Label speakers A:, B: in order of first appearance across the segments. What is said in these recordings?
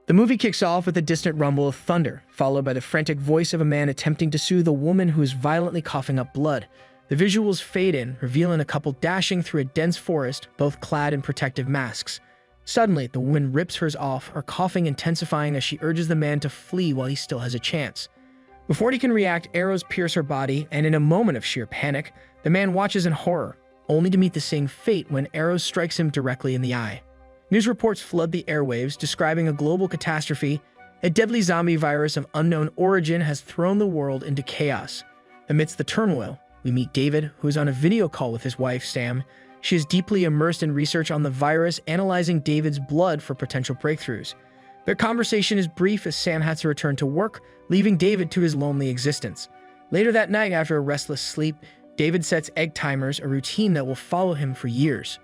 A: The movie kicks off with a distant rumble of thunder, followed by the frantic voice of a man attempting to soothe a woman who is violently coughing up blood. The visuals fade in, revealing a couple dashing through a dense forest, both clad in protective masks. Suddenly, the woman rips hers off, her coughing intensifying as she urges the man to flee while he still has a chance. Before he can react, arrows pierce her body, and in a moment of sheer panic, the man watches in horror, only to meet the same fate when arrows strikes him directly in the eye. News reports flood the airwaves, describing a global catastrophe. A deadly zombie virus of unknown origin has thrown the world into chaos. Amidst the turmoil, we meet David, who is on a video call with his wife, Sam. She is deeply immersed in research on the virus, analyzing David's blood for potential breakthroughs. Their conversation is brief as Sam has to return to work, leaving David to his lonely existence. Later that night, after a restless sleep, David sets egg timers, a routine that will follow him for years.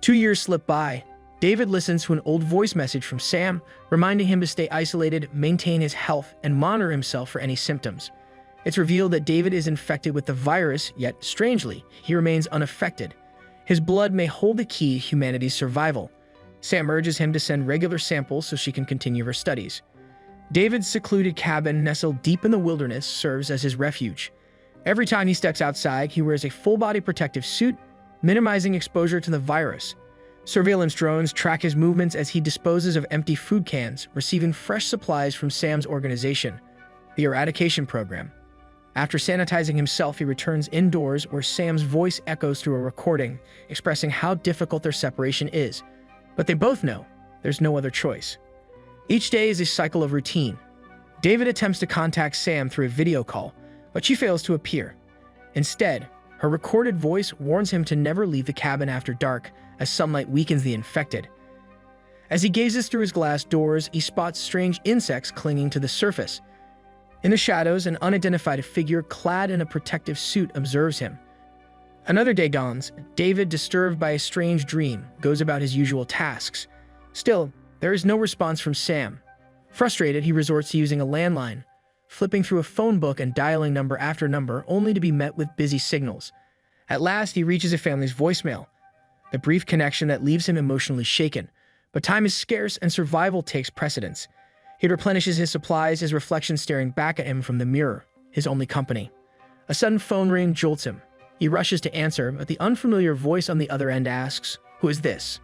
A: 2 years slip by. David listens to an old voice message from Sam, reminding him to stay isolated, maintain his health, and monitor himself for any symptoms. It's revealed that David is infected with the virus, yet, strangely, he remains unaffected. His blood may hold the key to humanity's survival. Sam urges him to send regular samples so she can continue her studies. David's secluded cabin, nestled deep in the wilderness, serves as his refuge. Every time he steps outside, he wears a full-body protective suit, minimizing exposure to the virus. Surveillance drones track his movements as he disposes of empty food cans, receiving fresh supplies from Sam's organization, the Eradication program. After sanitizing himself, he returns indoors where Sam's voice echoes through a recording, expressing how difficult their separation is. But they both know there's no other choice. Each day is a cycle of routine. David attempts to contact Sam through a video call, but she fails to appear. Instead, her recorded voice warns him to never leave the cabin after dark, as sunlight weakens the infected. As he gazes through his glass doors, he spots strange insects clinging to the surface. In the shadows, an unidentified figure clad in a protective suit observes him. Another day dawns. David, disturbed by a strange dream, goes about his usual tasks. Still, there is no response from Sam. Frustrated, he resorts to using a landline, flipping through a phone book and dialing number after number, only to be met with busy signals. At last, he reaches a family's voicemail, a brief connection that leaves him emotionally shaken. But time is scarce and survival takes precedence. He replenishes his supplies, his reflection staring back at him from the mirror, his only company. A sudden phone ring jolts him. He rushes to answer, but the unfamiliar voice on the other end asks, "Who is this?"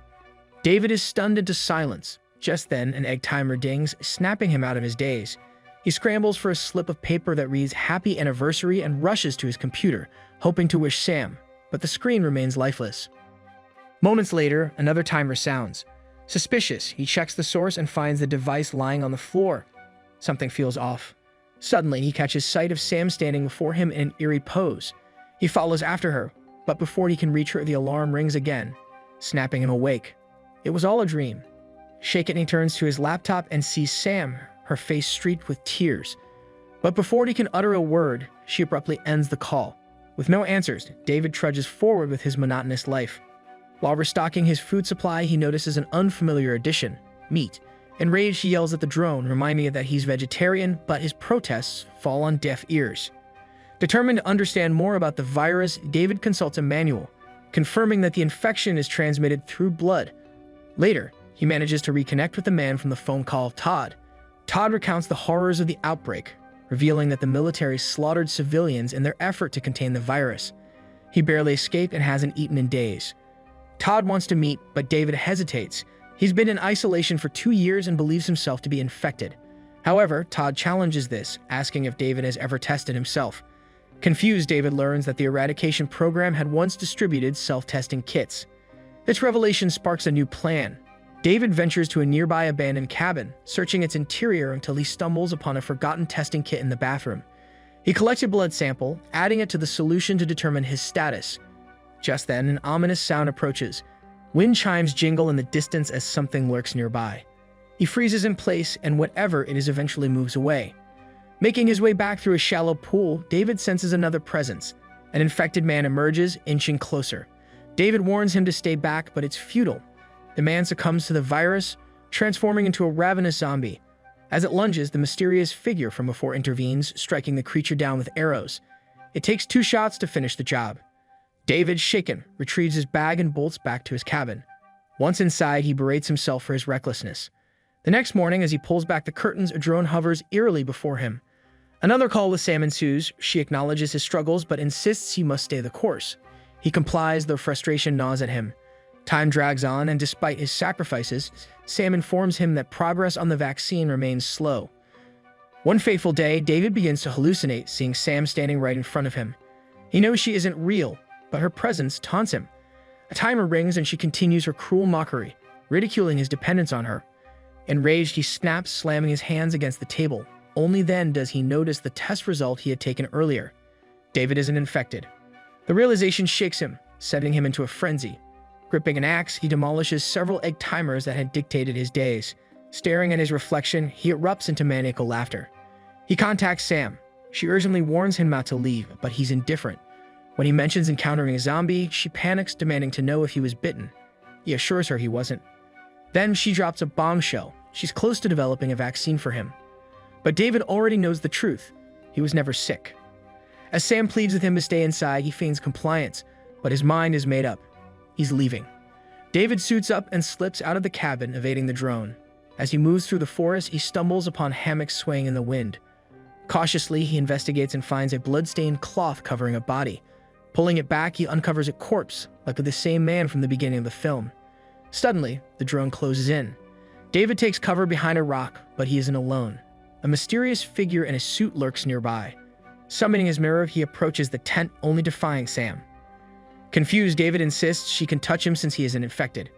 A: David is stunned into silence. Just then, an egg timer dings, snapping him out of his daze. He scrambles for a slip of paper that reads "Happy Anniversary" and rushes to his computer, hoping to wish Sam, but the screen remains lifeless. Moments later, another timer sounds. Suspicious, he checks the source and finds the device lying on the floor. Something feels off. Suddenly, he catches sight of Sam standing before him in an eerie pose. He follows after her, but before he can reach her, the alarm rings again, snapping him awake. It was all a dream. Shaken, he turns to his laptop and sees Sam, her face streaked with tears. But before he can utter a word, she abruptly ends the call. With no answers, David trudges forward with his monotonous life. While restocking his food supply, he notices an unfamiliar addition, meat. Enraged, he yells at the drone, reminding it that he's vegetarian, but his protests fall on deaf ears. Determined to understand more about the virus, David consults a manual, confirming that the infection is transmitted through blood. Later, he manages to reconnect with the man from the phone call, Todd. Todd recounts the horrors of the outbreak, revealing that the military slaughtered civilians in their effort to contain the virus. He barely escaped and hasn't eaten in days. Todd wants to meet, but David hesitates. He's been in isolation for 2 years and believes himself to be infected. However, Todd challenges this, asking if David has ever tested himself. Confused, David learns that the Eradication program had once distributed self-testing kits. This revelation sparks a new plan. David ventures to a nearby abandoned cabin, searching its interior until he stumbles upon a forgotten testing kit in the bathroom. He collects a blood sample, adding it to the solution to determine his status. Just then, an ominous sound approaches. Wind chimes jingle in the distance as something lurks nearby. He freezes in place, and whatever it is eventually moves away. Making his way back through a shallow pool, David senses another presence. An infected man emerges, inching closer. David warns him to stay back, but it's futile. The man succumbs to the virus, transforming into a ravenous zombie. As it lunges, the mysterious figure from before intervenes, striking the creature down with arrows. It takes 2 shots to finish the job. David, shaken, retrieves his bag and bolts back to his cabin. Once inside, he berates himself for his recklessness. The next morning, as he pulls back the curtains, a drone hovers eerily before him. Another call with Sam ensues. She acknowledges his struggles, but insists he must stay the course. He complies, though frustration gnaws at him. Time drags on, and despite his sacrifices, Sam informs him that progress on the vaccine remains slow. One fateful day, David begins to hallucinate, seeing Sam standing right in front of him. He knows she isn't real, but her presence taunts him. A timer rings and she continues her cruel mockery, ridiculing his dependence on her. Enraged, he snaps, slamming his hands against the table. Only then does he notice the test result he had taken earlier. David isn't infected. The realization shakes him, setting him into a frenzy. Gripping an axe, he demolishes several egg timers that had dictated his days. Staring at his reflection, he erupts into maniacal laughter. He contacts Sam. She urgently warns him not to leave, but he's indifferent. When he mentions encountering a zombie, she panics, demanding to know if he was bitten. He assures her he wasn't. Then she drops a bombshell. She's close to developing a vaccine for him. But David already knows the truth. He was never sick. As Sam pleads with him to stay inside, he feigns compliance, but his mind is made up. He's leaving. David suits up and slips out of the cabin, evading the drone. As he moves through the forest, he stumbles upon hammocks swaying in the wind. Cautiously, he investigates and finds a blood-stained cloth covering a body. Pulling it back, he uncovers a corpse, like with the same man from the beginning of the film. Suddenly, the drone closes in. David takes cover behind a rock, but he isn't alone. A mysterious figure in a suit lurks nearby. Summoning his mirror, he approaches the tent, only defying Sam. Confused, David insists she can touch him since he isn't infected.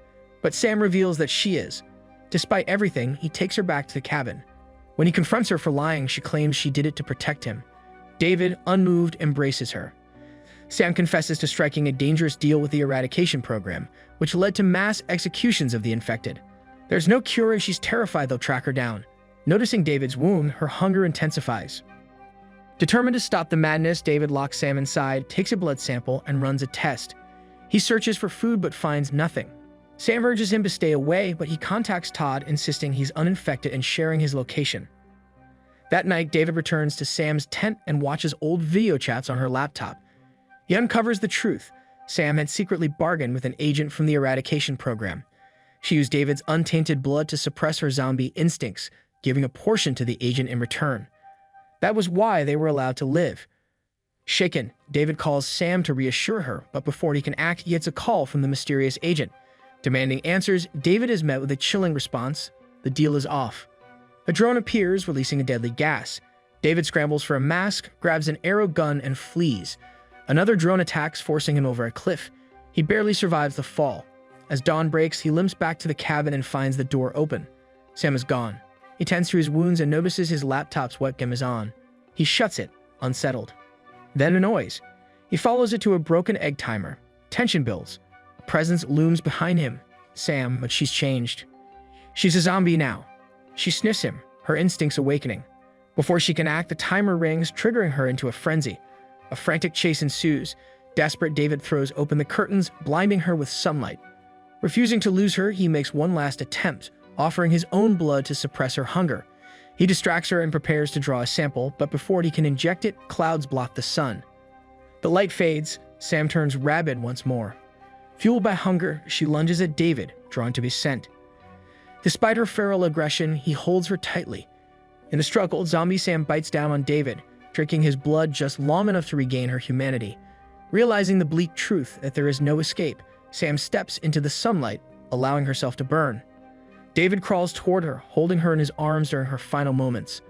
A: But Sam reveals that she is. Despite everything, he takes her back to the cabin. When he confronts her for lying, she claims she did it to protect him. David, unmoved, embraces her. Sam confesses to striking a dangerous deal with the eradication program, which led to mass executions of the infected. There's no cure and she's terrified they'll track her down. Noticing David's wound, her hunger intensifies. Determined to stop the madness, David locks Sam inside, takes a blood sample, and runs a test. He searches for food but finds nothing. Sam urges him to stay away, but he contacts Todd, insisting he's uninfected and sharing his location. That night, David returns to Sam's tent and watches old video chats on her laptop. He uncovers the truth. Sam had secretly bargained with an agent from the eradication program. She used David's untainted blood to suppress her zombie instincts, giving a portion to the agent in return. That was why they were allowed to live. Shaken, David calls Sam to reassure her, but before he can act, he gets a call from the mysterious agent. Demanding answers, David is met with a chilling response. The deal is off. A drone appears, releasing a deadly gas. David scrambles for a mask, grabs an arrow gun, and flees. Another drone attacks, forcing him over a cliff. He barely survives the fall. As dawn breaks, he limps back to the cabin and finds the door open. Sam is gone. He tends to his wounds and notices his laptop's webcam is on. He shuts it, unsettled. Then a noise. He follows it to a broken egg timer. Tension builds. A presence looms behind him. Sam, but she's changed. She's a zombie now. She sniffs him, her instincts awakening. Before she can act, the timer rings, triggering her into a frenzy. A frantic chase ensues. Desperate, David throws open the curtains, blinding her with sunlight. Refusing to lose her, he makes one last attempt, offering his own blood to suppress her hunger. He distracts her and prepares to draw a sample, but before he can inject it, clouds block the sun. The light fades. Sam turns rabid once more. Fueled by hunger, she lunges at David, drawn to be sent. Despite her feral aggression, he holds her tightly. In the struggle, zombie Sam bites down on David, drinking his blood just long enough to regain her humanity. Realizing the bleak truth that there is no escape, Sam steps into the sunlight, allowing herself to burn. David crawls toward her, holding her in his arms during her final moments.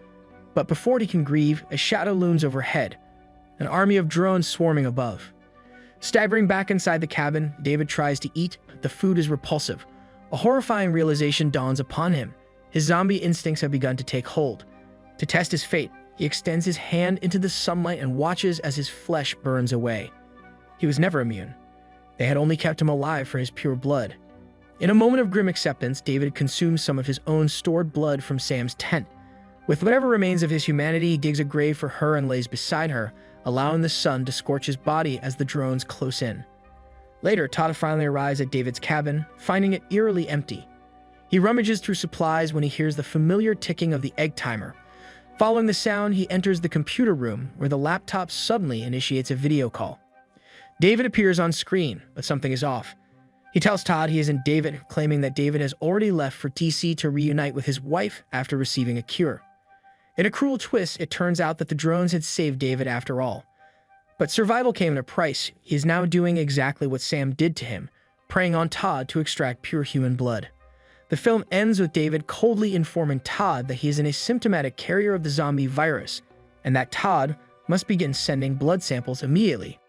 A: But before he can grieve, a shadow looms overhead, an army of drones swarming above. Staggering back inside the cabin, David tries to eat, but the food is repulsive. A horrifying realization dawns upon him. His zombie instincts have begun to take hold. To test his fate, he extends his hand into the sunlight and watches as his flesh burns away. He was never immune. They had only kept him alive for his pure blood. In a moment of grim acceptance, David consumes some of his own stored blood from Sam's tent. With whatever remains of his humanity, he digs a grave for her and lays beside her, allowing the sun to scorch his body as the drones close in. Later, Todd finally arrives at David's cabin, finding it eerily empty. He rummages through supplies when he hears the familiar ticking of the egg timer. Following the sound, he enters the computer room, where the laptop suddenly initiates a video call. David appears on screen, but something is off. He tells Todd he isn't David, claiming that David has already left for DC to reunite with his wife after receiving a cure. In a cruel twist, it turns out that the drones had saved David after all. But survival came at a price. He is now doing exactly what Sam did to him, preying on Todd to extract pure human blood. The film ends with David coldly informing Todd that he is an asymptomatic carrier of the zombie virus, and that Todd must begin sending blood samples immediately.